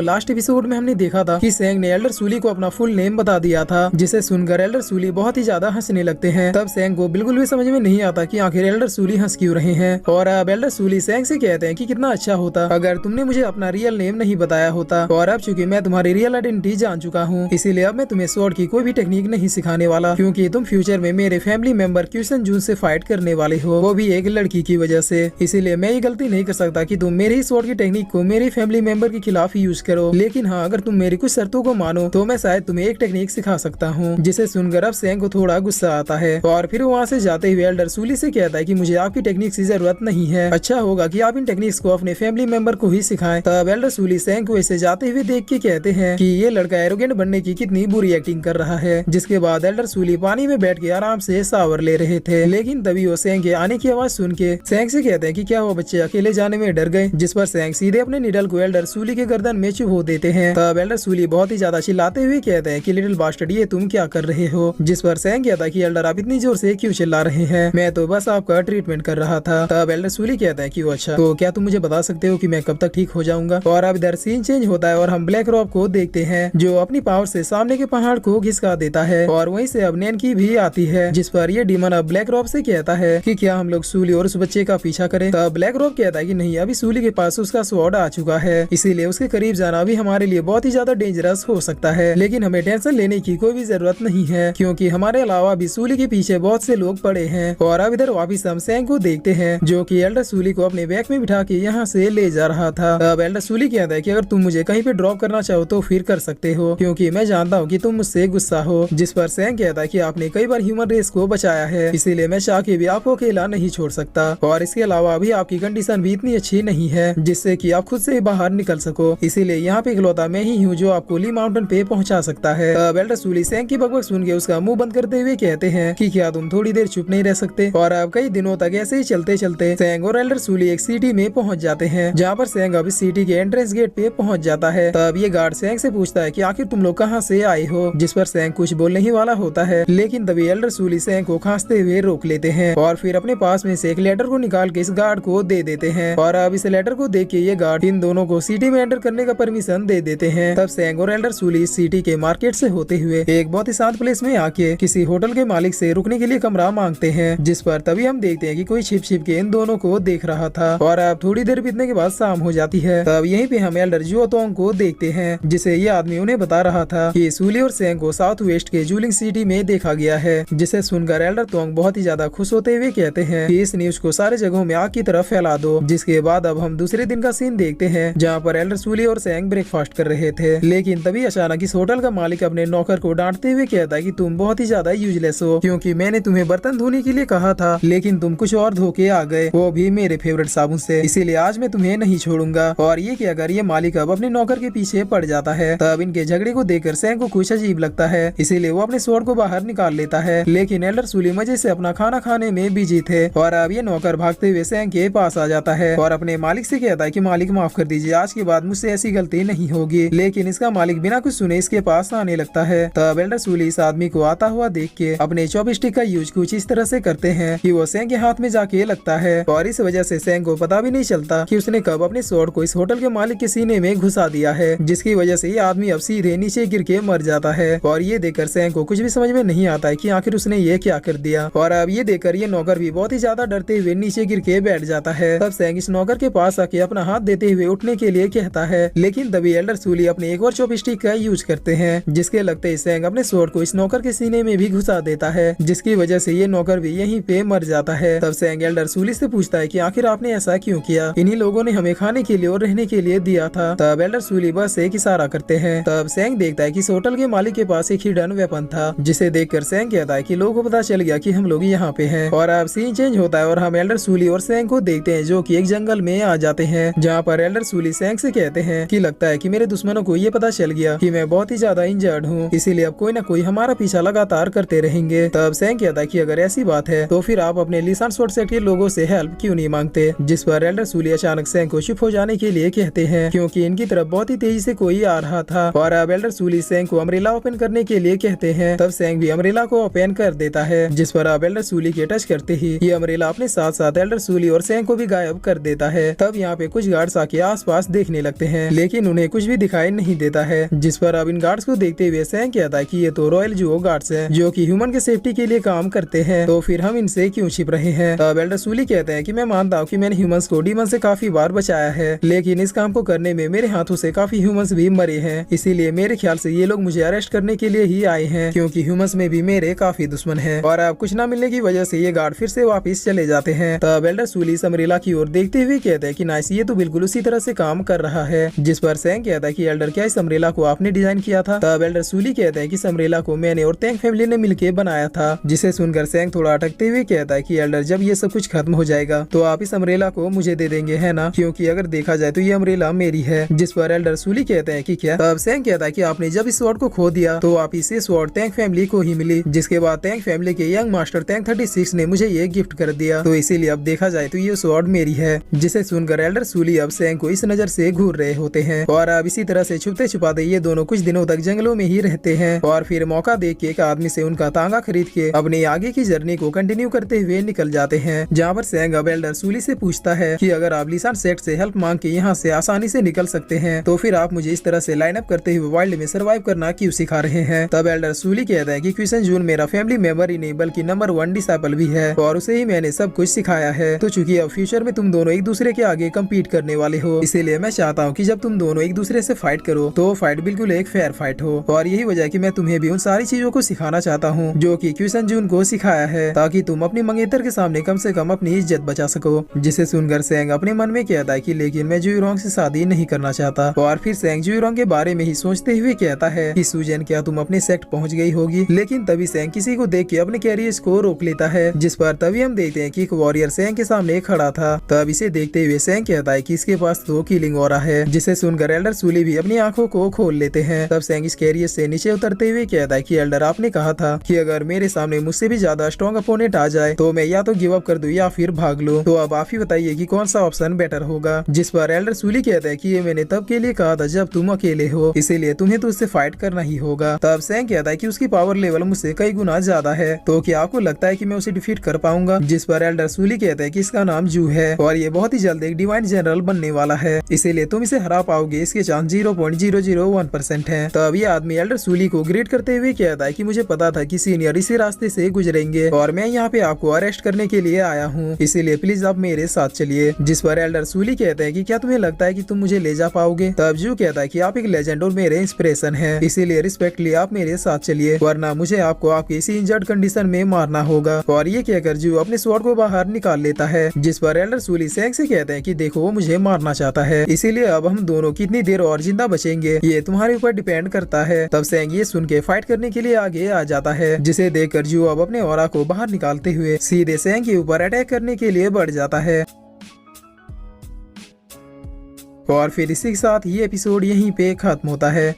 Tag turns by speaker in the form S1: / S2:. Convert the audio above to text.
S1: Last episode में हमने देखा था कि सेंग ने एल्डर सूली को अपना फुल नेम बता दिया था, जिसे सुनकर एल्डर सूली बहुत ही ज्यादा हंसने लगते हैं। तब सेंग को बिल्कुल भी समझ में नहीं आता कि आखिर एल्डर सूली हंस क्यों रहे हैं। और अब एल्डर सूली सेंग से कहते हैं कि कितना अच्छा होता अगर तुमने मुझे अपना रियल नेम नहीं बताया होता, और अब चूंकि मैं तुम्हारी रियल आइडेंटिटी जान चुका हूँ, इसीलिए अब मैं तुम्हें स्वॉर्ड की कोई भी टेक्निक नहीं सिखाने वाला, क्योंकि तुम फ्यूचर में मेरे फैमिली मेंबर क्यूसन जून से फाइट करने वाले हो, वो भी एक लड़की की वजह से। इसीलिए मैं ये गलती नहीं कर सकता कि तुम मेरे ही स्वॉर्ड की टेक्निक को मेरे फैमिली मेंबर के खिलाफ यूज करो। लेकिन हाँ, अगर तुम मेरी कुछ शर्तों को मानो तो मैं शायद तुम्हें एक टेक्निक सिखा सकता हूँ। जिसे सुनकर अब सेंग को थोड़ा गुस्सा आता है और फिर वहाँ से जाते हुए एल्डर सूली से कहता है कि मुझे आपकी टेक्निक की जरूरत नहीं है, अच्छा होगा कि आप इन टेक्निक्स को अपने फैमिली मेंबर को ही सिखाएं। तब एल्डर सूली सेंग को ऐसे जाते हुए देख के कहते हैं कि ये लड़का एरोगेंट बनने की कितनी बुरी एक्टिंग कर रहा है। जिसके बाद एल्डर सूली पानी में बैठ के आराम से शावर ले रहे थे, लेकिन तभी वो सेंग के आने की आवाज सुन के सेंग से कहते हैं कि क्या वो बच्चे अकेले जाने में डर गए, जिस पर सेंग सीधे अपने निडल को एल्डर सूली के गर्दन में चुभो देते हैं। तब एल्डर सूली बहुत ही ज्यादा चिल्लाते हुए कहते हैं कि लिटिल बास्टर्ड, ये तुम क्या कर रहे हो। जिस पर सेंग कहता है कि एल्डर आप इतनी जोर से क्यों चिल्ला रहे हैं, मैं तो बस आपका ट्रीटमेंट कर रहा था। तब एल्डर सूली कहता है कि वो अच्छा, तो क्या तुम मुझे बता सकते हो कि मैं कब तक ठीक हो जाऊंगा। और अब इधर सीन चेंज होता है और हम ब्लैक रॉक को देखते हैं जो अपनी पावर से सामने के पहाड़ को घिसका देता है, और वहीं से अब नैन की भी आती है। जिस पर ये डीमन अब ब्लैक रॉक से कहता है कि क्या हम लोग सूली और उस बच्चे का पीछा करें। तब ब्लैक रॉक कहता है कि नहीं, अभी सूली के पास उसका स्वॉर्ड आ चुका है, इसीलिए उसके करीब जाना भी हमारे लिए बहुत ही ज्यादा डेंजरस हो सकता है। लेकिन हमें टेंशन लेने की कोई भी जरूरत नहीं है, क्योंकि हमारे अलावा भी सूली के पीछे बहुत से लोग पड़े हैं। और अब इधर वापिस हम सेंग को देखते हैं जो कि एल्डर सूली को अपने बैग में बिठा के यहाँ से ले जा रहा था। अब एल्डर सूली कहता है कि अगर तुम मुझे कहीं पे ड्रॉप करना चाहो तो फिर कर सकते हो, क्योंकि मैं जानता हूँ कि तुम मुझसे गुस्सा हो। जिस पर सेंग कहता है कि आपने कई बार ह्यूमन रेस को बचाया है, इसीलिए मैं चाह के भी आपको अकेला नहीं छोड़ सकता, और इसके अलावा अभी आपकी कंडीशन भी इतनी अच्छी नहीं है जिससे कि आप खुद से बाहर निकल सको, इसीलिए यहाँ पे इकलौता मैं ही हूँ जो आपको ली माउंटेन पे पहुँचा सकता है। अब एल्डर सूली सेंग की बकबक सुन के उसका मुंह बंद करते हुए कहते हैं कि क्या तुम थोड़ी देर चुप नहीं रह सकते। और अब कई दिनों तक ऐसे ही चलते चलते सेंग और एल्डर सूली एक सिटी में पहुँच जाते हैं, जहाँ पर सेंग अब इस सिटी के एंट्रेंस गेट पे पहुँच जाता है। तब ये गार्ड सेंग से पूछता है कि आखिर तुम लोग कहाँ से आए हो, जिस पर सेंग कुछ बोलने ही वाला होता है, लेकिन तभी एल्डर सूली सेंग को खांसते हुए रोक लेते हैं और फिर अपने पास में से एक लेटर को निकाल के इस गार्ड को दे देते हैं। और अब इस लेटर को देख के ये गार्ड इन दोनों को सिटी में एंटर करने का परमिशन दे देते हैं। तब सेंग और एल्डर सूली सिटी के मार्केट से होते हुए एक बहुत ही शांत प्लेस में आके किसी होटल के मालिक से रुकने के लिए कमरा मांगते हैं, जिस पर तभी हम देखते हैं कि कोई छिप छिप के इन दोनों को देख रहा था। और अब थोड़ी देर बीतने के बाद शाम हो जाती है। तब यहीं पे हम एल्डर जुओतोंग को देखते हैं, जिसे ये आदमी उन्हें बता रहा था कि सूली और सेंग को साउथ वेस्ट के जूलिंग सिटी में देखा गया है। जिसे सुनकर एल्डर तोंग बहुत ही ज्यादा खुश होते हुए कहते हैं कि इस न्यूज को सारे जगहों में आग की तरह फैला दो। जिसके बाद अब हम दूसरे दिन का सीन देखते हैं, जहाँ पर एल्डर सूली और सेंग ब्रेकफास्ट कर रहे थे, लेकिन तभी अचानक इस होटल का मालिक अपने नौकर को डांटते हुए कहता है कि तुम बहुत ही ज्यादा यूजलेस हो, क्योंकि मैंने तुम्हें बर्तन धोने के लिए कहा था लेकिन तुम कुछ और धो के आ गए, वो भी मेरे फेवरेट साबुन से, इसीलिए आज मैं तुम्हें नहीं छोड़ूंगा। और ये कि अगर ये मालिक अब अपने नौकर के पीछे पड़ जाता है, तब इनके झगड़े को देखकर सेंग को कुछ अजीब लगता है, इसीलिए वो अपने स्वॉर्ड को बाहर निकाल लेता है। लेकिन एल्डर सूली मजे से अपना खाना खाने में बिजी थे, और अब ये नौकर भागते हुए सेंग के पास आ जाता है और अपने मालिक से कहता है कि मालिक माफ कर दीजिए, आज के बाद मुझसे ऐसी गलती नहीं होगी। लेकिन इसका मालिक बिना कुछ सुने इसके पास आने लगता है। तब एल्डर सूली इस आदमी को आता हुआ देख के अपने चॉपस्टिक का यूज कुछ इस तरह से करते हैं कि वो सेंग के हाथ में जाके लगता है, और इस वजह से सेंग को पता भी नहीं चलता कि उसने कब अपने स्वॉर्ड को इस होटल के मालिक के सीने में घुसा दिया है, जिसकी वजह से ये आदमी अब सीधे नीचे गिर के मर जाता है। और ये देखकर सेंग को कुछ भी समझ में नहीं आता है कि आखिर उसने ये क्या कर दिया। और अब ये देखकर ये नौकर भी बहुत ही ज्यादा डरते हुए नीचे गिर के बैठ जाता है। तब सेंग इस नौकर के पास आके अपना हाथ देते हुए उठने के लिए कहता है, लेकिन तभी एल्डर सूली अपने एक और चॉपस्टिक का यूज करते हैं, जिसके लगते ही सेंग अपने स्वॉर्ड को इस नौकर के सीने में भी घुसा देता है, जिसकी वजह से ये नौकर भी यहीं पे मर जाता है। तब सेंग एल्डर सूली से पूछता है कि आखिर आपने ऐसा क्यों किया, इन्हीं लोगों ने हमें खाने के लिए और रहने के लिए दिया था। तब एल्डर सूली बस एक इशारा करते हैं। तब सेंग देखता है कि इस होटल के मालिक के पास एक हिडन वेपन था, जिसे देखकर सेंग कहता है कि लोगों को पता चल गया कि हम लोग यहाँ पे हैं। और अब सीन चेंज होता है और हम एल्डर सूली और सेंग को देखते हैं जो कि एक जंगल में आ जाते हैं, जहाँ पर एल्डर सूली सेंग से कहते हैं कि लगता है कि मेरे दुश्मनों को ये पता चल गया कि मैं बहुत ही ज्यादा इंजर्ड हूँ, इसीलिए अब कोई ना कोई हमारा पीछा लगातार करते रहेंगे। तब सेंग कहता है कि अगर ऐसी बात है तो फिर आप अपने लिसान स्वॉर्ड सेट के लोगों से हेल्प क्यों नहीं मांगते। जिस पर एल्डर सूली अचानक सेंग को चुप हो जाने के लिए कहते हैं, क्योंकि इनकी तरफ बहुत ही तेजी से कोई आ रहा था। और अब एल्डर सूली सेंग को अम्ब्रेला ओपन करने के लिए कहते हैं। तब सेंग भी अम्ब्रेला को ओपन कर देता है, जिस पर अब एल्डर सूली के टच करते ही ये अम्ब्रेला अपने साथ साथ एल्डर सूली और सेंग को भी गायब कर देता है। तब यहाँ पे कुछ गार्ड्स आके आसपास देखने लगते हैं, लेकिन लेकिन उन्हें कुछ भी दिखाई नहीं देता है। जिस पर अब इन गार्ड्स को देखते हुए सैंग कहता है कि ये तो रॉयल जुओ गार्ड्स हैं जो कि ह्यूमन के सेफ्टी के लिए काम करते हैं, तो फिर हम इनसे क्यों छिप रहे हैं। तब एल्डर सूली कहते हैं कि मैं मानता हूँ कि मैंने ह्यूमंस को डीमन से काफी बार बचाया है, लेकिन इस काम को करने में मेरे हाथों से काफी ह्यूमंस भी मरे हैं, इसीलिए मेरे ख्याल से ये लोग मुझे अरेस्ट करने के लिए ही आए हैं, क्योंकि ह्यूमंस में भी मेरे काफी दुश्मन हैं। और अब कुछ न मिलने की वजह से ये गार्ड फिर से वापस चले जाते हैं। तब एल्डर सूली समरीला की ओर देखते हुए कहते हैं कि नाइस, ये तो बिल्कुल उसी तरह से काम कर रहा है। जिस पर सैंग कहता है कि एल्डर, क्या इस अम्ब्रेला को आपने डिजाइन किया था। तब एल्डर सूली कहते हैं कि इस अम्ब्रेला को मैंने और तैंग फैमिली ने मिलकर बनाया था। जिसे सुनकर सैंग थोड़ा अटकते हुए कहता है कि एल्डर, जब ये सब कुछ खत्म हो जाएगा तो आप इस अम्ब्रेला को मुझे दे देंगे, है ना, क्योंकि अगर देखा जाए तो ये अम्ब्रेला मेरी है। जिस पर एल्डर सूली कहते हैं कि क्या। तब सैंग कहता है कि आपने जब इस स्वॉर्ड को खो दिया तो आप इसे स्वॉर्ड तैंग फैमिली को ही मिली, जिसके बाद तैंग फैमिली के यंग मास्टर तैंग 36 ने मुझे ये गिफ्ट कर दिया, तो इसीलिए अब देखा जाए तो ये स्वॉर्ड मेरी है। जिसे सुनकर एल्डर सूली अब सैंग को इस नजर से घूर रहे होते हैं। और अब इसी तरह से छुपते छुपाते ये दोनों कुछ दिनों तक जंगलों में ही रहते हैं, और फिर मौका देख के एक आदमी से उनका तांगा खरीद के अपने आगे की जर्नी को कंटिन्यू करते हुए निकल जाते हैं। जहाँ पर सैंग अब एल्डर सूली से पूछता है कि अगर आप लिसान सेक्ट से हेल्प मांग के यहाँ से आसानी से निकल सकते हैं तो फिर आप मुझे इस तरह से लाइन अप करते हुए वाइल्ड में सर्वाइव करना क्यों सिखा रहे हैं। तब एल्डर सूली कहता है कि क्विसन जून मेरा फैमिली मेंबर ही नहीं बल्कि नंबर 1 डिसाइपल भी है, और उसे ही मैंने सब कुछ सिखाया है। तो चूंकि अब फ्यूचर में तुम दोनों एक दूसरे के आगे कम्पीट करने वाले हो, इसीलिए मैं चाहता हूँ कि जब तुम दोनों एक दूसरे से फाइट करो तो फाइट बिल्कुल एक फेयर फाइट हो। और यही वजह कि मैं तुम्हें भी उन सारी चीजों को सिखाना चाहता हूँ जो कि क्विसन जून को सिखाया है, ताकि तुम अपनी मंगेतर के सामने कम से कम अपनी इज्जत बचा सको। जिसे सुनकर सैंग अपने मन में कहता है कि लेकिन मैं जुइरोंग से शादी नहीं करना चाहता। और फिर सैंग जुइरोंग के बारे में ही सोचते हुए कहता है कि सुजन, क्या तुम अपने सेक्ट पहुंच गई होगी। लेकिन तभी सैंग किसी को देख के अपने कैरियर्स को रोक लेता है। जिस पर तभी हम देखते हैं कि एक वॉरियर सैंग के सामने खड़ा था। तब इसे देखते हुए सैंग कहता है कि इसके पास तो किलिंग ऑरा है। जिसे सुनकर एल्डर सूली भी अपनी आंखों को खोल लेते हैं। तब सैंग इस कैरियर से नीचे उतरते हुए कहता है कि एल्डर, आपने कहा था कि अगर मेरे सामने मुझसे भी ज्यादा स्ट्रॉन्ग अपोनेंट आ जाए तो मैं या तो गिव अप कर दूं या फिर भाग लूं। तो अब आप ही बताइए कि कौन सा ऑप्शन बेटर होगा। जिस पर एल्डर सूली कहता है कि ये मैंने तब के लिए कहा था जब तुम अकेले हो, इसीलिए तुम्हें तो उससे फाइट करना ही होगा। तब सैंग कहता है कि उसकी पावर लेवल मुझसे कई गुना ज्यादा है, तो क्या आपको लगता है कि मैं उसे डिफीट कर पाऊंगा। जिस पर एल्डर सूली कहता है कि इसका नाम जू है और ये बहुत ही जल्द एक डिवाइन जनरल बनने वाला है, इसीलिए तुम इसे हरा पाओगे, इसके चांस 0.001% है। तब ये आदमी एल्डर सूली को ग्रेट करते हुए कहता है कि मुझे पता था कि सीनियर इसी रास्ते से गुजरेंगे और मैं यहाँ पे आपको अरेस्ट करने के लिए आया हूँ, इसीलिए प्लीज आप मेरे साथ चलिए। जिस पर एल्डर सूली कहते हैं कि क्या तुम्हें लगता है कि तुम मुझे ले जा पाओगे। तब जू कहता है कि आप एक लेजेंड और मेरे इंस्पिरेशन हैं, इसीलिए रिस्पेक्टली आप मेरे साथ चलिए, वरना मुझे आपको आपकी इसी इंजर्ड कंडीशन में मारना होगा। और ये कहकर जू अपने स्वॉर्ड को बाहर निकाल लेता है। जिस पर एल्डर सूली सैंग से कहते हैं कि देखो वो मुझे मारना चाहता है, इसीलिए अब हम दोनों कितनी देर और जिंदा बचेंगे ये तुम्हारे ऊपर डिपेंड करता है। तब सैंग ये सुन के फाइट करने के लिए आगे आ जाता है, जिसे देखकर जू अब अपने ऑरा को बाहर निकालते हुए सीधे सैंग के ऊपर अटैक करने के लिए बढ़ जाता है। और फिर इसी के साथ ये एपिसोड यहीं पे खत्म होता है।